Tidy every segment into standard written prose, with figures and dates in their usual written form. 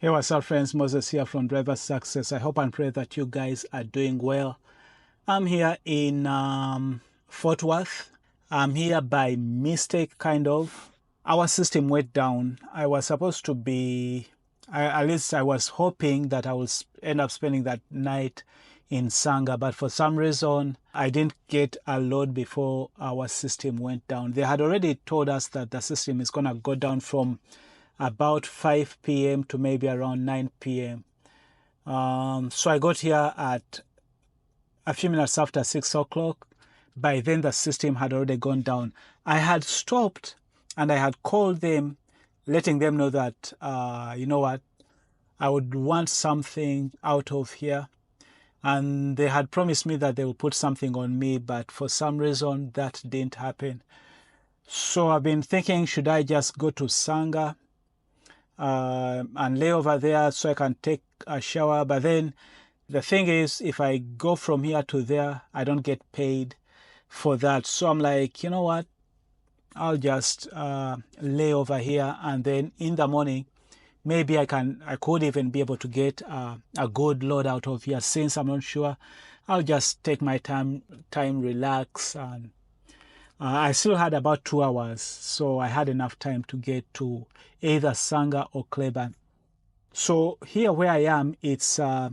Hey, what's up, friends? Moses here from Driver Success. I hope and pray that you guys are doing well. I'm here in Fort Worth. I'm here by mistake, kind of. Our system went down. I was supposed to be, at least I was hoping that I will end up spending that night in Sanga, but for some reason, I didn't get a load before our system went down. They had already told us that the system is going to go down from about 5 p.m. to maybe around 9 p.m. So I got here at a few minutes after 6 o'clock. By then, the system had already gone down. I had stopped and I had called them, letting them know that, you know what, I would want something out of here. And they had promised me that they will put something on me, but for some reason, that didn't happen. So I've been thinking, should I just go to Sanga and lay over there so I can take a shower? But then the thing is, if I go from here to there, I don't get paid for that. So I'm like, you know what? I'll just lay over here, and then in the morning, maybe I could even be able to get a good load out of here. Since I'm not sure, I'll just take my time, relax, and I still had about 2 hours, so I had enough time to get to either Sanga or Kleban. So here where I am, it's a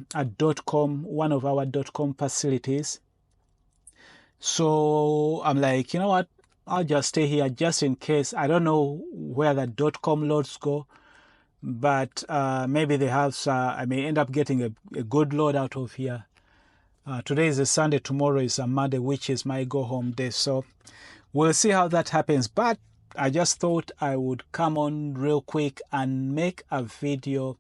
.com, one of our .com facilities. So I'm like, you know what? I'll just stay here just in case. I don't know where the .com loads go, but maybe they have, I may end up getting a good load out of here. Today is a Sunday, tomorrow is a Monday, which is my go home day. So we'll see how that happens. But I just thought I would come on real quick and make a video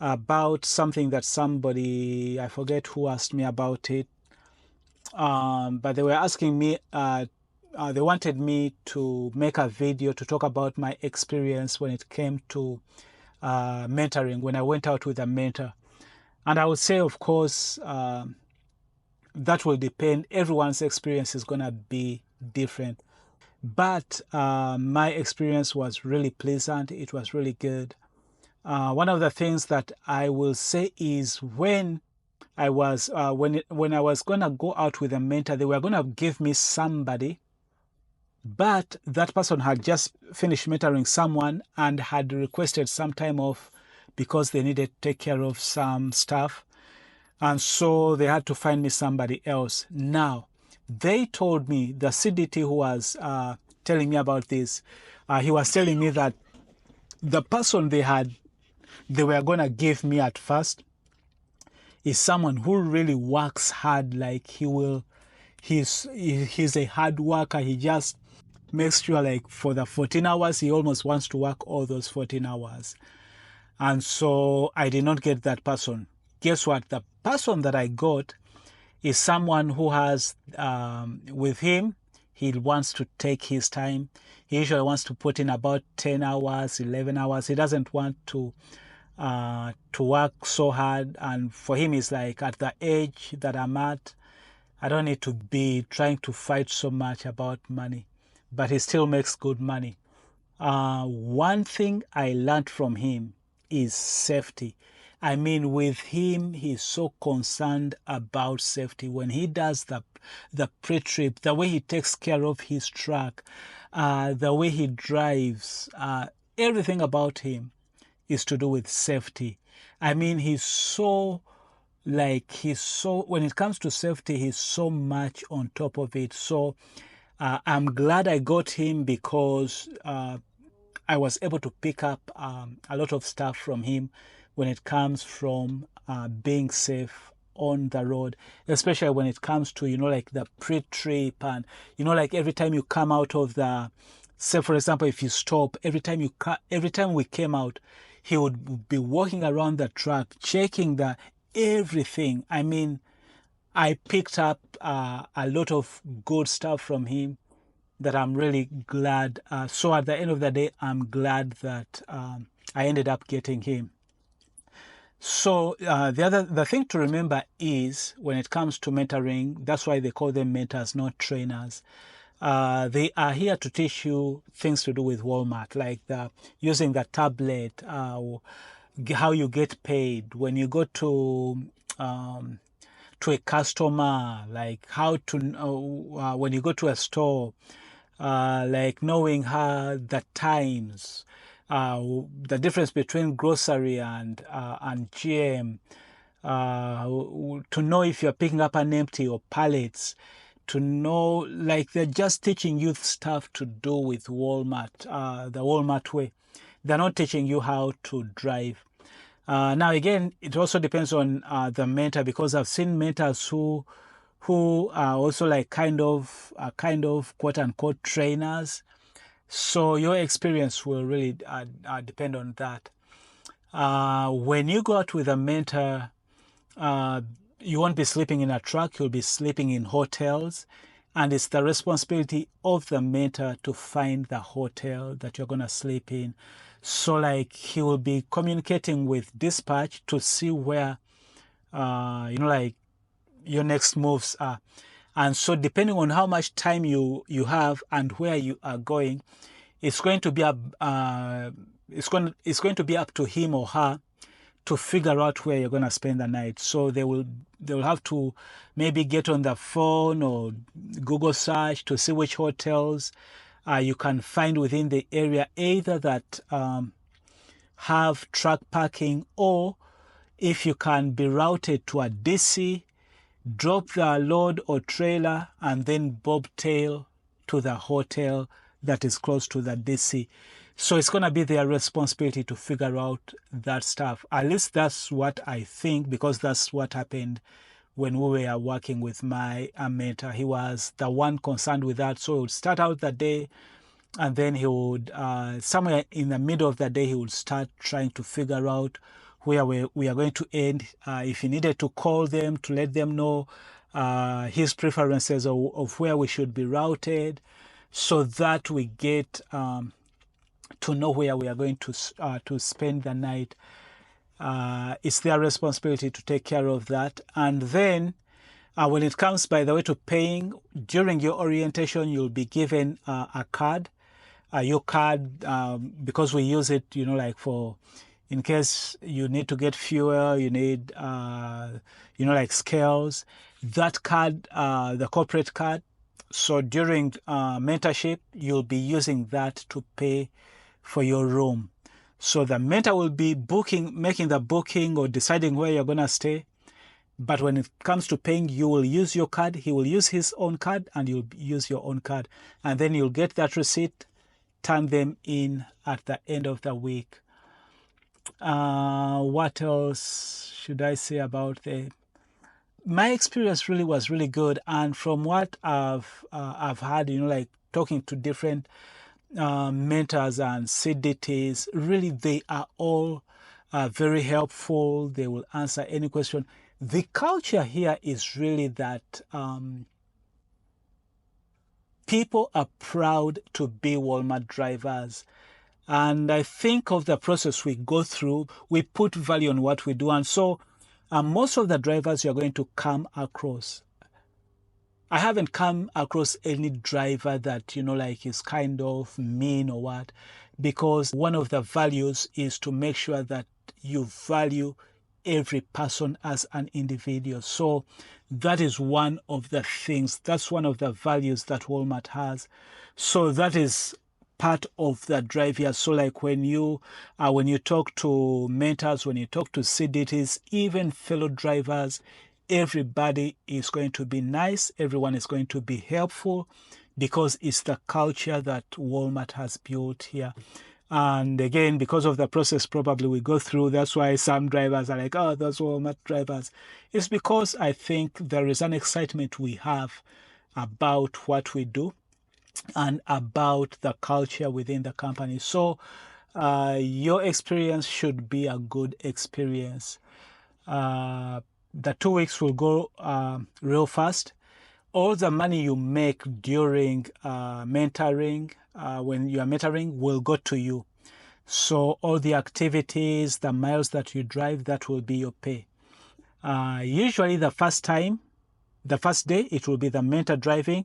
about something that somebody, I forget who asked me about it. But they were asking me, they wanted me to make a video to talk about my experience when it came to mentoring, when I went out with a mentor. And I would say, of course, that will depend. Everyone's experience is going to be different. But my experience was really pleasant. It was really good. One of the things that I will say is when I was when I was going to go out with a mentor, they were going to give me somebody, but that person had just finished mentoring someone and had requested some time off because they needed to take care of some stuff. And so they had to find me somebody else. Now, they told me, the CDT who was telling me about this, he was telling me that the person they were going to give me at first is someone who really works hard. Like he's a hard worker. He just makes sure, like, for the 14 hours, he almost wants to work all those 14 hours. And so I did not get that person. Guess what? The person that I got is someone who has, with him, he wants to take his time. He usually wants to put in about 10 hours, 11 hours. He doesn't want to work so hard. And for him, it's like, at the age that I'm at, I don't need to be trying to fight so much about money. But he still makes good money. One thing I learned from him is safety. I mean, with him, he's so concerned about safety. When he does the pre-trip, the way he takes care of his truck, the way he drives, everything about him is to do with safety. I mean, when it comes to safety, he's so much on top of it. So I'm glad I got him because I was able to pick up a lot of stuff from him when it comes from being safe on the road, especially when it comes to, like the pre-trip, and, like every time you come out of say for example, if you stop, every time we came out, he would be walking around the truck, checking everything. I mean, I picked up a lot of good stuff from him that I'm really glad. So at the end of the day, I'm glad that I ended up getting him. So the thing to remember is, when it comes to mentoring, that's why they call them mentors, not trainers. They are here to teach you things to do with Walmart, like using the tablet, how you get paid when you go to a customer, like how to when you go to a store, like knowing how the times, the difference between grocery and GM, to know if you're picking up an empty or pallets, to know, like they're just teaching you stuff to do with Walmart, the Walmart way. They're not teaching you how to drive. Now again, it also depends on the mentor, because I've seen mentors who are also like kind of quote unquote trainers. So your experience will really depend on that. When you go out with a mentor, you won't be sleeping in a truck, you'll be sleeping in hotels. And it's the responsibility of the mentor to find the hotel that you're going to sleep in. So like he will be communicating with dispatch to see where, like your next moves are. And so depending on how much time you have and where you are going, it's going to be it's going to be up to him or her to figure out where you're going to spend the night. So they will have to maybe get on the phone or Google search to see which hotels you can find within the area, either that have truck parking, or if you can be routed to a DC, drop the load or trailer and then bobtail to the hotel that is close to the DC. So it's going to be their responsibility to figure out that stuff. At least that's what I think, because that's what happened when we were working with my mentor. He was the one concerned with that. So he would start out the day, and then he would, somewhere in the middle of the day, he would start trying to figure out where we are going to end. If he needed to call them to let them know his preferences of where we should be routed, so that we get to know where we are going to spend the night. It's their responsibility to take care of that. And then when it comes, by the way, to paying, during your orientation, you'll be given a card. Your card, because we use it, like for, in case you need to get fuel, you need, like scales, that card, the corporate card. So during mentorship, you'll be using that to pay for your room. So the mentor will be making the booking or deciding where you're going to stay. But when it comes to paying, you will use your card, he will use his own card, and you'll use your own card. And then you'll get that receipt, turn them in at the end of the week. What else should I say about my experience really was really good. And from what I've had, like talking to different mentors and CDTs, really they are all very helpful. They will answer any question. The culture here is really that people are proud to be Walmart drivers. And I think of the process we go through, we put value on what we do. And so most of the drivers you're going to come across, I haven't come across any driver that, like is kind of mean or what, because one of the values is to make sure that you value every person as an individual. So that is one of the things, that's one of the values that Walmart has. So that is part of the drive here. So like when you talk to mentors, when you talk to CDTs, even fellow drivers, everybody is going to be nice. Everyone is going to be helpful, because it's the culture that Walmart has built here. And again, because of the process probably we go through, that's why some drivers are like, oh, those Walmart drivers. It's because I think there is an excitement we have about what we do and about the culture within the company. So your experience should be a good experience. The 2 weeks will go real fast. All the money you make during mentoring, when you are mentoring, will go to you. So all the activities, the miles that you drive, that will be your pay. Usually the first day, it will be the mentor driving.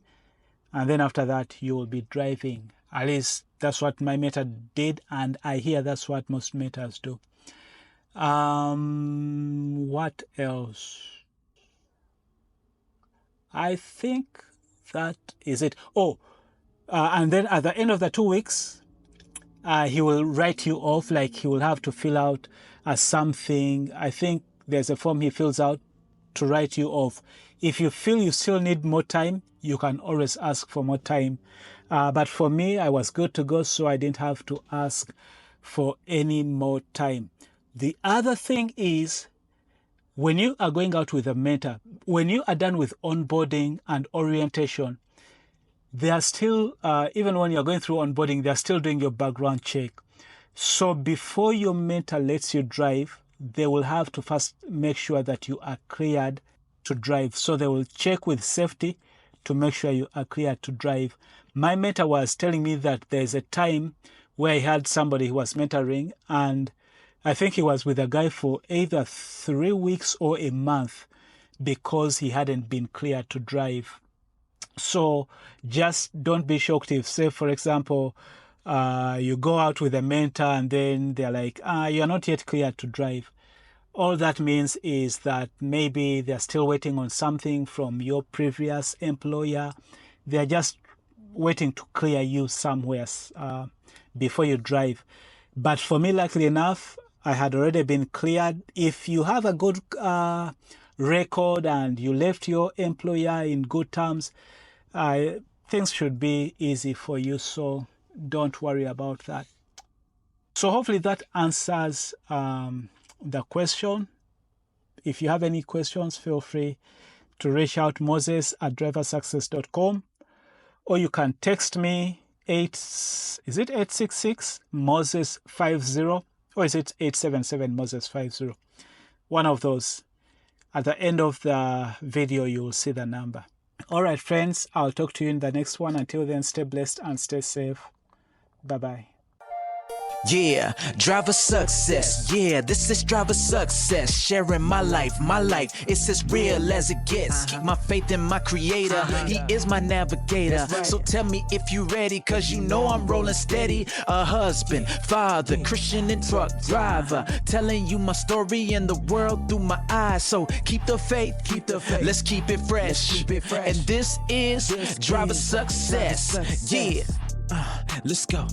And then after that, you will be driving. At least that's what my mentor did. And I hear that's what most mentors do. What else? I think that is it. Oh, and then at the end of the 2 weeks, he will write you off, like he will have to fill out something. I think there's a form he fills out to write you off. If you feel you still need more time, you can always ask for more time. But for me, I was good to go, so I didn't have to ask for any more time. The other thing is, when you are going out with a mentor, when you are done with onboarding and orientation, they are still, even when you're going through onboarding, they're still doing your background check. So before your mentor lets you drive, they will have to first make sure that you are cleared to drive. So they will check with safety to make sure you are cleared to drive. My mentor was telling me that there's a time where he had somebody who was mentoring, and I think he was with a guy for either 3 weeks or a month because he hadn't been cleared to drive. So just don't be shocked if, say, for example, you go out with a mentor and then they're like, you're not yet cleared to drive. All that means is that maybe they're still waiting on something from your previous employer. They're just waiting to clear you somewhere before you drive. But for me, luckily enough, I had already been cleared. If you have a good record and you left your employer in good terms, things should be easy for you, so don't worry about that. So hopefully that answers the question. If you have any questions, feel free to reach out moses@driversuccess.com, or you can text me 866 Moses 50, or is it 877 Moses 50? One of those. At the end of the video, you will see the number. All right, friends, I'll talk to you in the next one. Until then, stay blessed and stay safe. Bye-bye. Yeah, driver success. Yeah, this is driver success. Sharing my life, it's as real as it gets. Keep my faith in my creator, he is my navigator. So tell me if you ready, cause you know I'm rolling steady. A husband, father, Christian and truck driver, telling you my story and the world through my eyes. So keep the faith, let's keep it fresh. And this is driver success. Yeah, let's go.